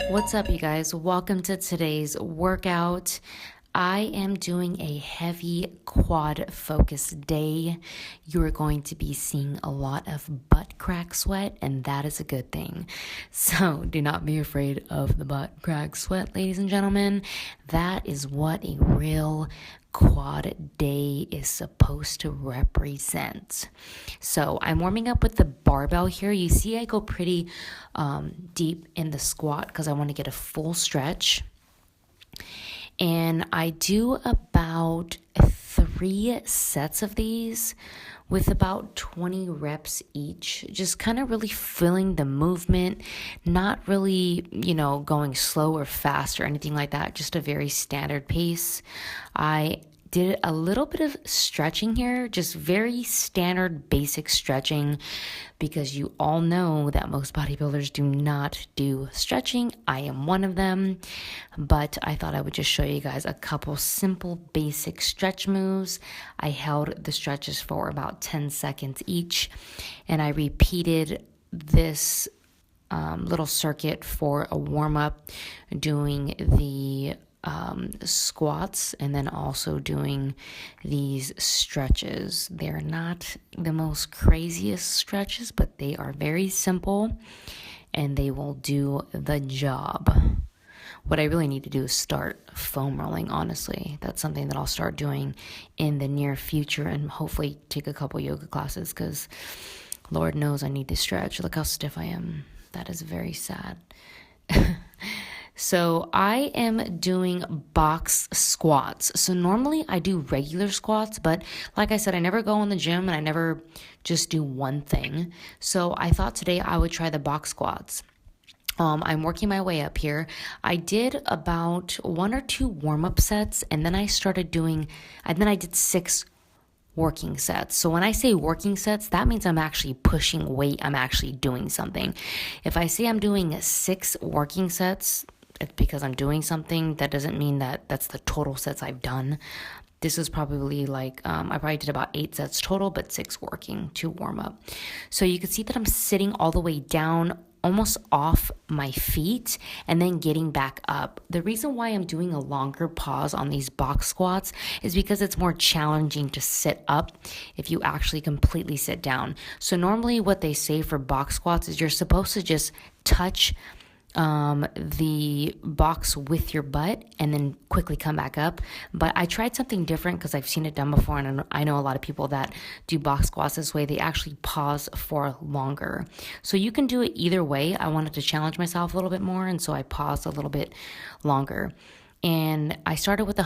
What's up, you guys? Welcome to today's workout. I am doing a heavy quad focused day. You're going to be seeing a lot of butt crack sweat, and that is a good thing. So do not be afraid of the butt crack sweat, ladies and gentlemen. That is what a real quad day is supposed to represent. So I'm warming up with the barbell here. You see I go pretty deep in the squat because I want to get a full stretch. And I do about 3 sets of these with about 20 reps each, just kind of really feeling the movement, not really, going slow or fast or anything like that, just a very standard pace. I did a little bit of stretching here, just very standard basic stretching, because you all know that most bodybuilders do not do stretching. I am one of them, but I thought I would just show you guys a couple simple basic stretch moves. I held the stretches for about 10 seconds each, and I repeated this little circuit for a warm-up, doing the squats and then also doing these stretches. They're not the most craziest stretches, but they are very simple and they will do the job. What I really need to do is start foam rolling, honestly. That's something that I'll start doing in the near future and hopefully take a couple yoga classes, because Lord knows I need to stretch. Look how stiff I am. That is very sad. So I am doing box squats. So normally I do regular squats, but like I said, I never go in the gym and I never just do one thing. So I thought today I would try the box squats. I'm working my way up here. I did about 1 or 2 warm-up sets, and then I did 6 working sets. So when I say working sets, that means I'm actually pushing weight. I'm actually doing something. If I say I'm doing 6 working sets, it's because I'm doing something. That doesn't mean that that's the total sets I've done. This is probably I probably did about 8 sets total, but 6 working, 2 warm up. So you can see that I'm sitting all the way down, almost off my feet, and then getting back up. The reason why I'm doing a longer pause on these box squats is because it's more challenging to sit up if you actually completely sit down. So normally what they say for box squats is you're supposed to just touch the box with your butt and then quickly come back up. But I tried something different because I've seen it done before, and I know a lot of people that do box squats this way. They actually pause for longer. So you can do it either way. I wanted to challenge myself a little bit more, and so I paused a little bit longer. And I started with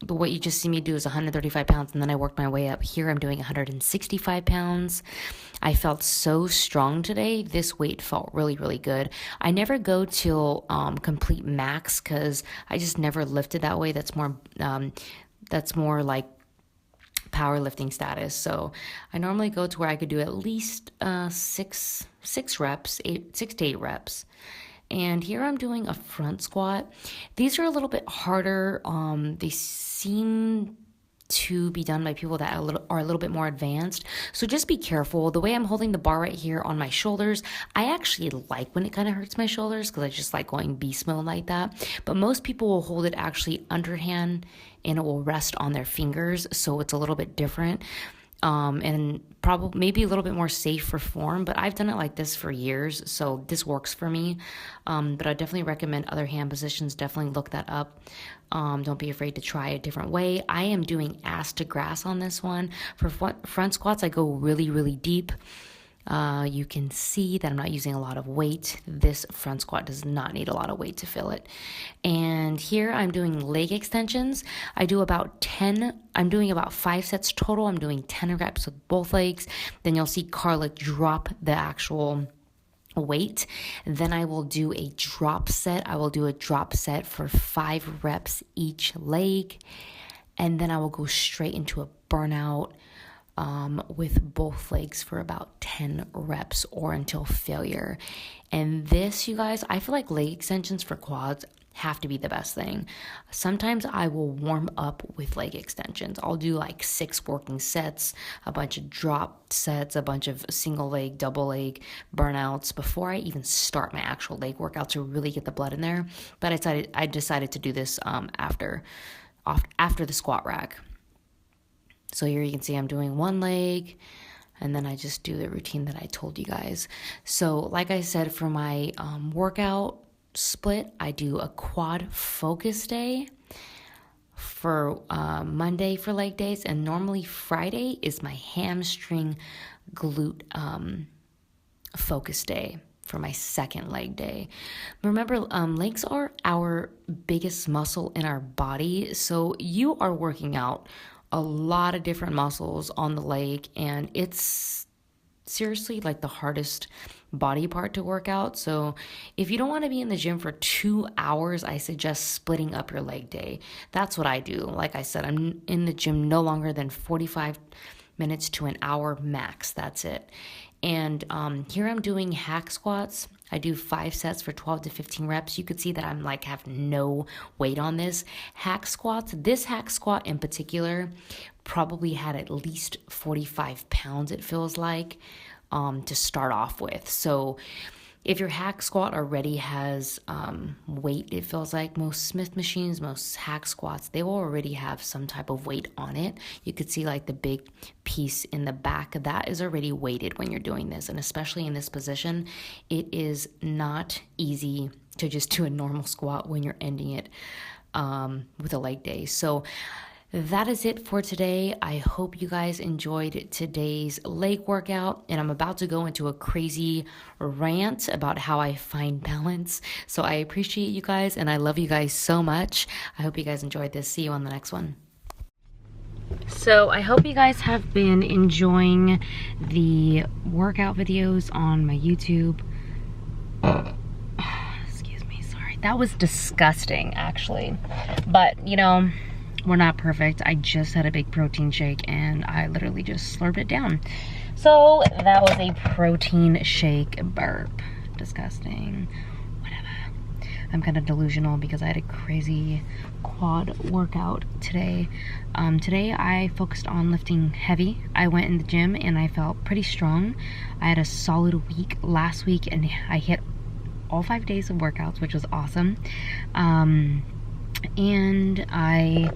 what you just see me do is 135 pounds, and then I worked my way up. Here I'm doing 165 pounds. I felt so strong today. This weight felt really, really good. I never go till complete max because I just never lifted that way. That's more like powerlifting status. So I normally go to where I could do at least 6 reps, 6 to 8 reps. And here I'm doing a front squat. These are a little bit harder. They seem to be done by people that are a little bit more advanced. So just be careful. The way I'm holding the bar right here on my shoulders, I actually like when it kind of hurts my shoulders because I just like going beast mode like that. But most people will hold it actually underhand and it will rest on their fingers. So it's a little bit different. And probably maybe a little bit more safe for form, but I've done it like this for years, so this works for me. But I definitely recommend other hand positions. Definitely look that up. Don't be afraid to try a different way. I am doing ass to grass on this one. For front squats, I go really, really deep. You can see that I'm not using a lot of weight. This front squat does not need a lot of weight to fill it. And here I'm doing leg extensions. I'm doing about 5 sets total. I'm doing 10 reps with both legs. Then you'll see Carla drop the actual weight. Then I will do a drop set. I will do a drop set for 5 reps each leg. And then I will go straight into a burnout with both legs for about 10 reps or until failure. And this, you guys, I feel like leg extensions for quads have to be the best thing. Sometimes I will warm up with leg extensions. I'll do like 6 working sets, a bunch of drop sets, a bunch of single leg, double leg burnouts before I even start my actual leg workout to really get the blood in there. But I decided to do this after the squat rack. So here you can see I'm doing one leg, and then I just do the routine that I told you guys. So like I said, for my workout split, I do a quad focus day for Monday for leg days, and normally Friday is my hamstring glute focus day for my second leg day. Remember, legs are our biggest muscle in our body, so you are working out a lot of different muscles on the leg, and it's seriously like the hardest body part to work out. So if you don't want to be in the gym for 2 hours, I suggest splitting up your leg day. That's what I do. Like I said, I'm in the gym no longer than 45 minutes to an hour max. That's it. And here I'm doing hack squats. I do 5 sets for 12 to 15 reps. You could see that I'm like have no weight on this. Hack squats, this hack squat in particular probably had at least 45 pounds, it feels like, to start off with. So if your hack squat already has weight, it feels like most Smith machines, most hack squats, they will already have some type of weight on it. You could see like the big piece in the back, that is already weighted when you're doing this. And especially in this position, it is not easy to just do a normal squat when you're ending it with a leg day. So that is it for today. I hope you guys enjoyed today's leg workout, and I'm about to go into a crazy rant about how I find balance. So I appreciate you guys, and I love you guys so much. I hope you guys enjoyed this. See you on the next one. So I hope you guys have been enjoying the workout videos on my YouTube. Excuse me, sorry. That was disgusting, actually. But, you know, we're not perfect. I just had a big protein shake and I literally just slurped it down. So that was a protein shake burp. Disgusting. Whatever. I'm kind of delusional because I had a crazy quad workout today. Today I focused on lifting heavy. I went in the gym and I felt pretty strong. I had a solid week last week and I hit all 5 days of workouts, which was awesome. And I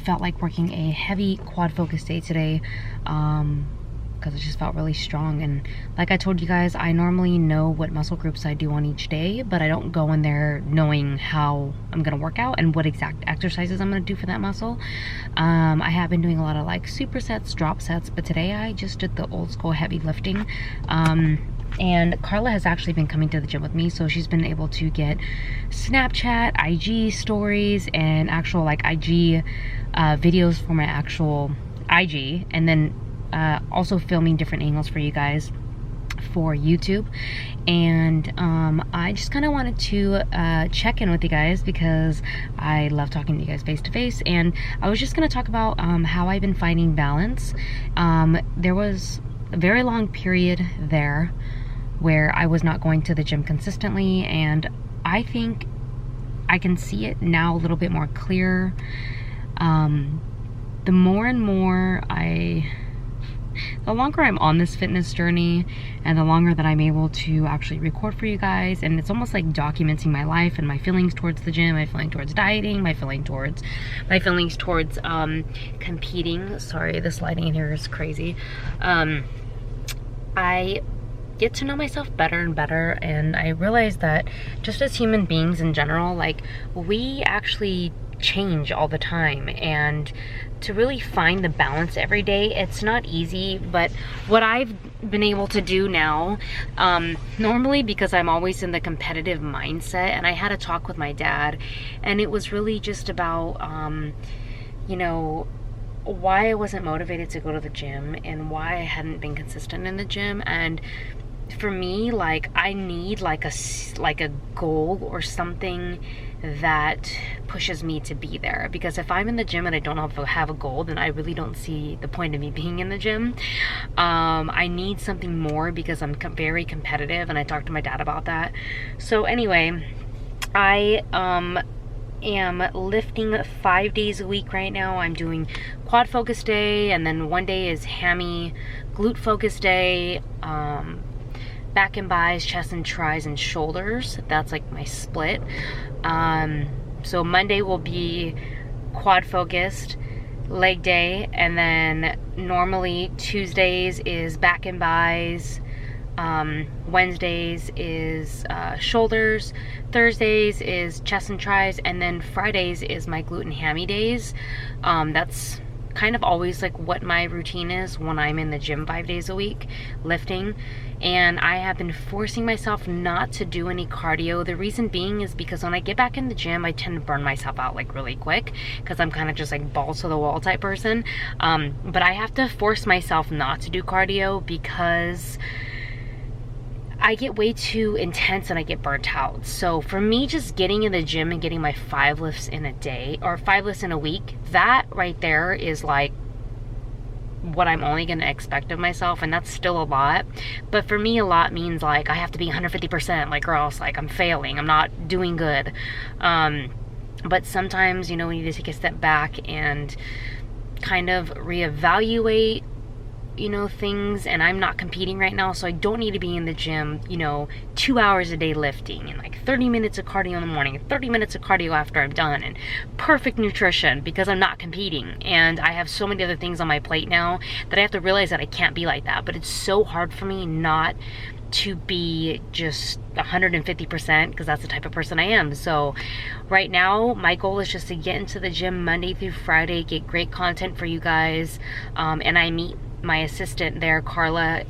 felt like working a heavy quad focus day today because it just felt really strong. And like I told you guys, I normally know what muscle groups I do on each day, but I don't go in there knowing how I'm gonna work out and what exact exercises I'm gonna do for that muscle. I have been doing a lot of like supersets, drop sets, but today I just did the old school heavy lifting. And Carla has actually been coming to the gym with me, so she's been able to get Snapchat, IG stories, and actual like IG videos for my actual IG, and then also filming different angles for you guys for YouTube. And I just kind of wanted to check in with you guys because I love talking to you guys face to face, and I was just going to talk about how I've been finding balance. There was a very long period there where I was not going to the gym consistently, and I think I can see it now a little bit more clear. The more and more the longer I'm on this fitness journey and the longer that I'm able to actually record for you guys, and it's almost like documenting my life and my feelings towards the gym, my feeling towards dieting, my feelings towards competing. Sorry, this lighting in here is crazy. I get to know myself better and better, and I realize that just as human beings in general, like, we actually change all the time, and to really find the balance every day, it's not easy. But what I've been able to do now, normally because I'm always in the competitive mindset, and I had a talk with my dad, and it was really just about you know, why I wasn't motivated to go to the gym and why I hadn't been consistent in the gym. And for me, like, I need like a goal or something that pushes me to be there, because if I'm in the gym and I don't have a goal, then I really don't see the point of me being in the gym. I need something more because I'm very competitive, and I talked to my dad about that. So anyway, I am lifting 5 days a week right now. I'm doing quad focus day, and then one day is hammy glute focus day, back and bis, chest and tris, and shoulders. That's like my split. So Monday will be quad focused leg day, and then normally Tuesdays is back and bis, Wednesdays is shoulders, Thursdays is chest and tris, and then Fridays is my glute and hammy days. That's kind of always like what my routine is when I'm in the gym 5 days a week lifting. And I have been forcing myself not to do any cardio. The reason being is because when I get back in the gym, I tend to burn myself out like really quick, because I'm kind of just like balls to the wall type person. But I have to force myself not to do cardio because I get way too intense and I get burnt out. So for me, just getting in the gym and getting my 5 lifts in a day, or 5 lifts in a week, that right there is like what I'm only going to expect of myself, and that's still a lot. But for me, a lot means like I have to be 150%, like, or else like I'm failing, I'm not doing good. But sometimes, you know, we need to take a step back and kind of reevaluate, you know, things. And I'm not competing right now, so I don't need to be in the gym, you know, 2 hours a day lifting, and like 30 minutes of cardio in the morning and 30 minutes of cardio after I'm done, and perfect nutrition, because I'm not competing. And I have so many other things on my plate now that I have to realize that I can't be like that. But it's so hard for me not to be just 150%, because that's the type of person I am. So right now my goal is just to get into the gym Monday through Friday, get great content for you guys, and I meet my assistant there, Carla,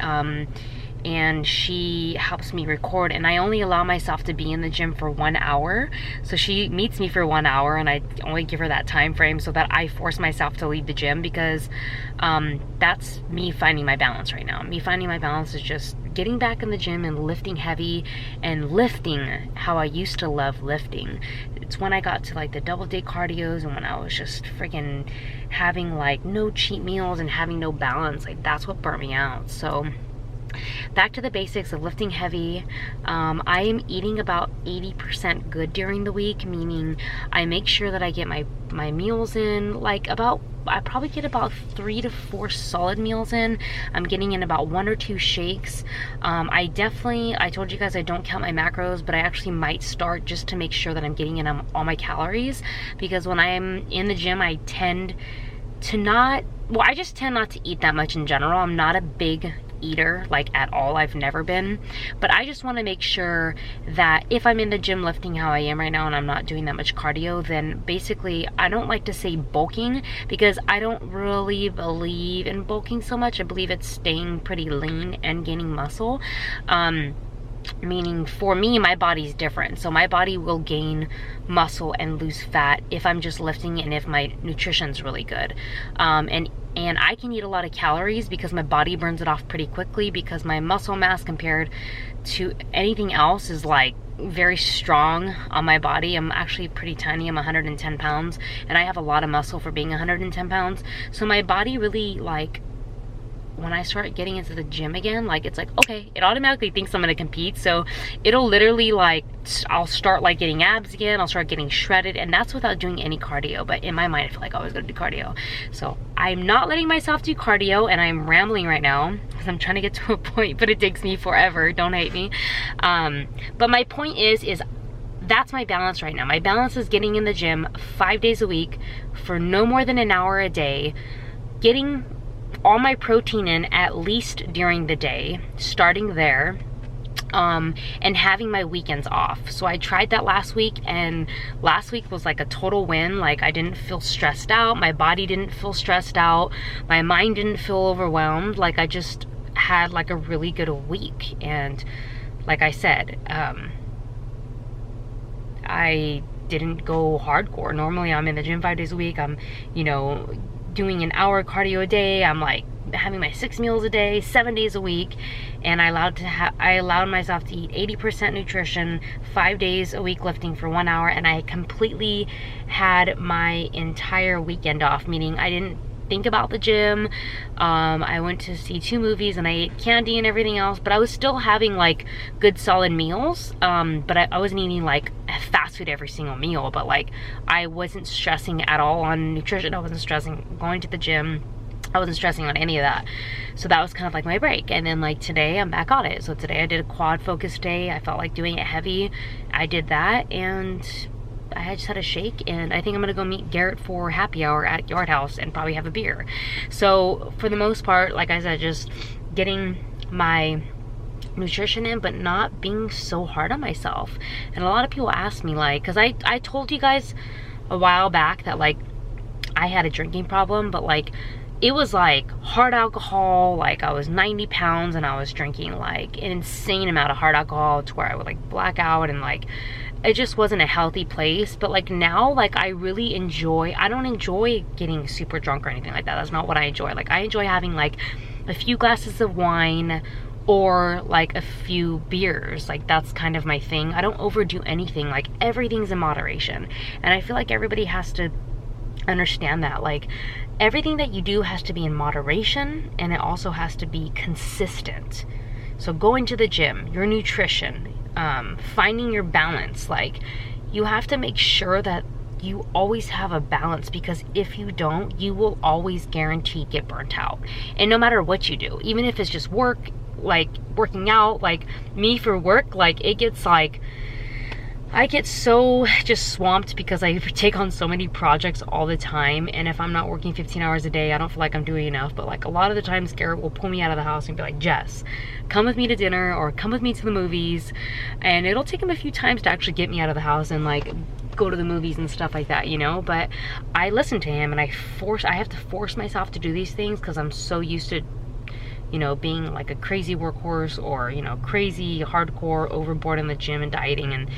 and she helps me record, and I only allow myself to be in the gym for 1 hour. So she meets me for 1 hour, and I only give her that time frame so that I force myself to leave the gym, because that's me finding my balance right now. Me finding my balance is just getting back in the gym and lifting heavy, and lifting how I used to love lifting. It's when I got to like the double day cardios, and when I was just freaking having like no cheat meals and having no balance, like that's what burnt me out. So back to the basics of lifting heavy. I am eating about 80% good during the week, meaning I make sure that I get my meals in, like I probably get about 3 to 4 solid meals in. I'm getting in about 1 or 2 shakes. I told you guys I don't count my macros, but I actually might start, just to make sure that I'm getting in all my calories, because when I am in the gym, I tend to not, well, I just tend not to eat that much in general. I'm not a big eater, like at all. I've never been. But I just want to make sure that if I'm in the gym lifting how I am right now and I'm not doing that much cardio, then basically, I don't like to say bulking, because I don't really believe in bulking so much. I believe it's staying pretty lean and gaining muscle. Meaning for me, my body's different. So my body will gain muscle and lose fat if I'm just lifting and if my nutrition's really good. And I can eat a lot of calories because my body burns it off pretty quickly, because my muscle mass compared to anything else is like very strong on my body. I'm actually pretty tiny. I'm 110 pounds, and I have a lot of muscle for being 110 pounds. So my body really, like, when I start getting into the gym again, like, it's like, okay, it automatically thinks I'm gonna compete. So it'll literally, like, I'll start like getting abs again, I'll start getting shredded, and that's without doing any cardio. But in my mind, I feel like I was gonna do cardio. So I'm not letting myself do cardio, and I'm rambling right now because I'm trying to get to a point, but it takes me forever. Don't hate me. But my point is that's my balance right now. My balance is getting in the gym 5 days a week for no more than an hour a day, getting all my protein in at least during the day, starting there, and having my weekends off. So I tried that last week, and last week was like a total win. Like, I didn't feel stressed out, my body didn't feel stressed out, my mind didn't feel overwhelmed. Like, I just had like a really good week. And like I said, I didn't go hardcore. Normally I'm in the gym 5 days a week. I'm, you know, doing an hour cardio a day. I'm like having my 6 meals a day, 7 days a week, and I allowed myself to eat 80% nutrition, 5 days a week lifting for 1 hour, and I completely had my entire weekend off, meaning I didn't think about the gym. I went to see 2 movies and I ate candy and everything else, but I was still having like good solid meals. But I wasn't eating like fast food every single meal, but like I wasn't stressing at all on nutrition. I wasn't stressing going to the gym. I wasn't stressing on any of that. So that was kind of like my break. And then like today I'm back on it. So today I did a quad focus day. I felt like doing it heavy. I did that and I just had a shake, and I think I'm gonna go meet Garrett for happy hour at Yard House and probably have a beer. So for the most part, like I said, just getting my nutrition in, but not being so hard on myself. And a lot of people ask me, like, because I told you guys a while back that like I had a drinking problem, but like it was like hard alcohol. Like I was 90 pounds and I was drinking like an insane amount of hard alcohol to where I would like black out, and like it just wasn't a healthy place. But like now, like I really enjoy, I don't enjoy getting super drunk or anything like that. That's not what I enjoy. Like I enjoy having like a few glasses of wine or like a few beers. Like that's kind of my thing. I don't overdo anything. Like everything's in moderation. And I feel like everybody has to understand that. Like everything that you do has to be in moderation, and it also has to be consistent. So going to the gym, your nutrition, finding your balance, like you have to make sure that you always have a balance, because if you don't, you will always guaranteed get burnt out. And no matter what you do, even if it's just work, like working out, like me for work, like it gets like, I get so just swamped because I take on so many projects all the time, and if I'm not working 15 hours a day, I don't feel like I'm doing enough. But like a lot of the times Garrett will pull me out of the house and be like, Jess, come with me to dinner or come with me to the movies. And it'll take him a few times to actually get me out of the house and like go to the movies and stuff like that, you know. But I listen to him, and I have to force myself to do these things because I'm so used to, you know, being like a crazy workhorse or, you know, crazy hardcore overboard in the gym and dieting. And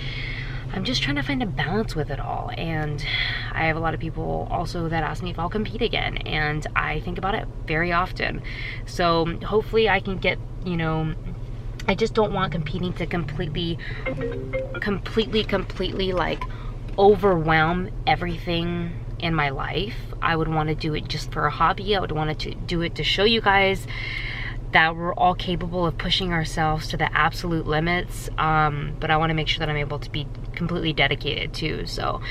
I'm just trying to find a balance with it all. And I have a lot of people also that ask me if I'll compete again, and I think about it very often. So hopefully I can get, you know, I just don't want competing to completely like overwhelm everything in my life. I would want to do it just for a hobby. I would want to do it to show you guys that we're all capable of pushing ourselves to the absolute limits, but I want to make sure that I'm able to be completely dedicated too. So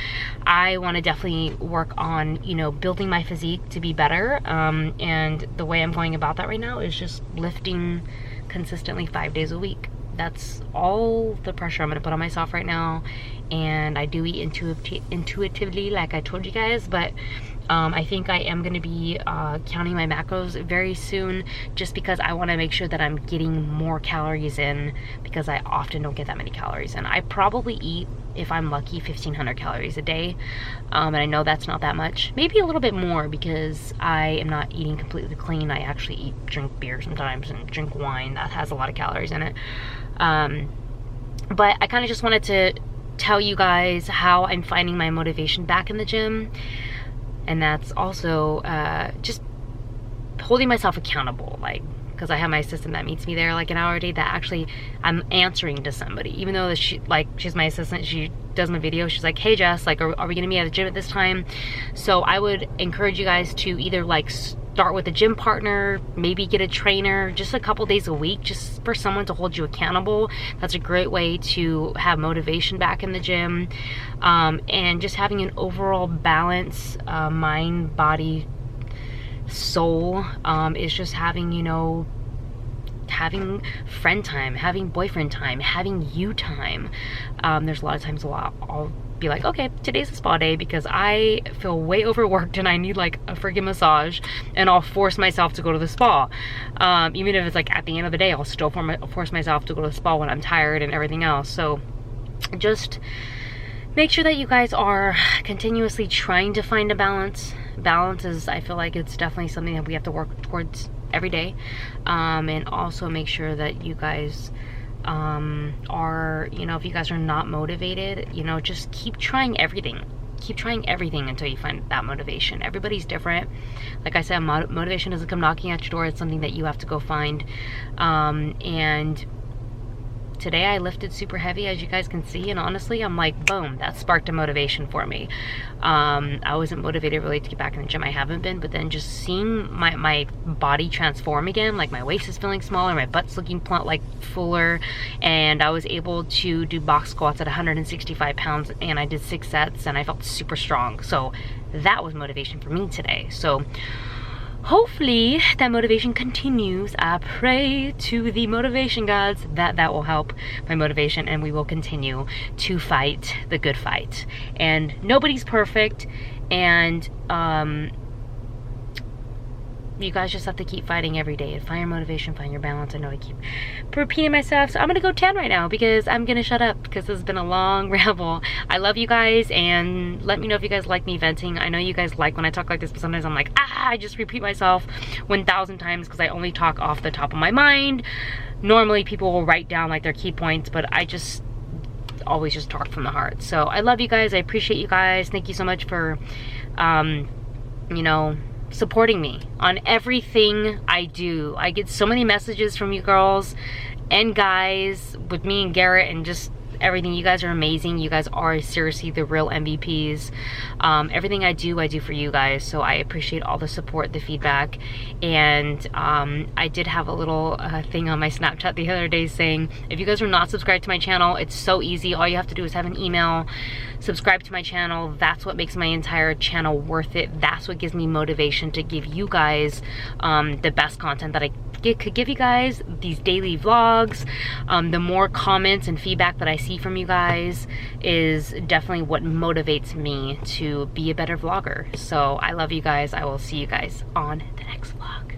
I want to definitely work on, you know, building my physique to be better, and the way I'm going about that right now is just lifting consistently 5 days a week. That's all the pressure I'm going to put on myself right now. And I do eat intuitively, like I told you guys, but I think I am going to be counting my macros very soon, just because I want to make sure that I'm getting more calories in, because I often don't get that many calories in. I probably eat, if I'm lucky, 1,500 calories a day, and I know that's not that much. Maybe a little bit more, because I am not eating completely clean. I actually drink beer sometimes and drink wine that has a lot of calories in it. But I kind of just wanted to tell you guys how I'm finding my motivation back in the gym. And that's also just holding myself accountable, like, because I have my assistant that meets me there like an hour a day, that actually I'm answering to somebody, even though she's my assistant, she does my video. She's like, hey Jess, like, are we gonna be at the gym at this time? So I would encourage you guys to either like start with a gym partner, maybe get a trainer, just a couple days a week, just for someone to hold you accountable. That's a great way to have motivation back in the gym, and just having an overall balance, mind, body, soul, is just having, you know, having friend time, having boyfriend time, having you time. There's a lot of times I'll be like, okay, today's a spa day because I feel way overworked and I need like a freaking massage, and I'll force myself to go to the spa. Even if it's like at the end of the day, I'll still force myself to go to the spa when I'm tired and everything else. So just make sure that you guys are continuously trying to find a balance. Balance is, I feel like it's definitely something that we have to work towards every day. And also make sure that you guys are, you know, if you guys are not motivated, you know, just keep trying everything. Keep trying everything until you find that motivation. Everybody's different. Like I said, motivation doesn't come knocking at your door. It's something that you have to go find. And today I lifted super heavy, as you guys can see, and honestly, I'm like, boom, that sparked a motivation for me. I wasn't motivated really to get back in the gym. I haven't been, but then just seeing my body transform again, like my waist is feeling smaller, my butt's looking plump, like fuller, and I was able to do box squats at 165 pounds, and I did 6 sets, and I felt super strong. So that was motivation for me today. So hopefully that motivation continues. I pray to the motivation gods that that will help my motivation, and we will continue to fight the good fight. And nobody's perfect, and you guys just have to keep fighting every day and find your motivation, find your balance. I know I keep repeating myself, so I'm gonna go 10 right now because I'm gonna shut up because this has been a long ramble. I love you guys, and let me know if you guys like me venting. I know you guys like when I talk like this, but sometimes I'm like, I just repeat myself 1,000 times because I only talk off the top of my mind. Normally people will write down like their key points, but I just always just talk from the heart. So I love you guys. I appreciate you guys. Thank you so much for, you know, supporting me on everything I do. I get so many messages from you girls and guys with me and Garrett and just everything. You guys are amazing. You guys are seriously the real MVPs. Everything I do for you guys. So I appreciate all the support, the feedback. And I did have a little thing on my Snapchat the other day saying, if you guys are not subscribed to my channel, it's so easy. All you have to do is have an email, subscribe to my channel. That's what makes my entire channel worth it. That's what gives me motivation to give you guys the best content that I could give you guys, these daily vlogs. The more comments and feedback that I see from you guys is definitely what motivates me to be a better vlogger. So I love you guys. I will see you guys on the next vlog.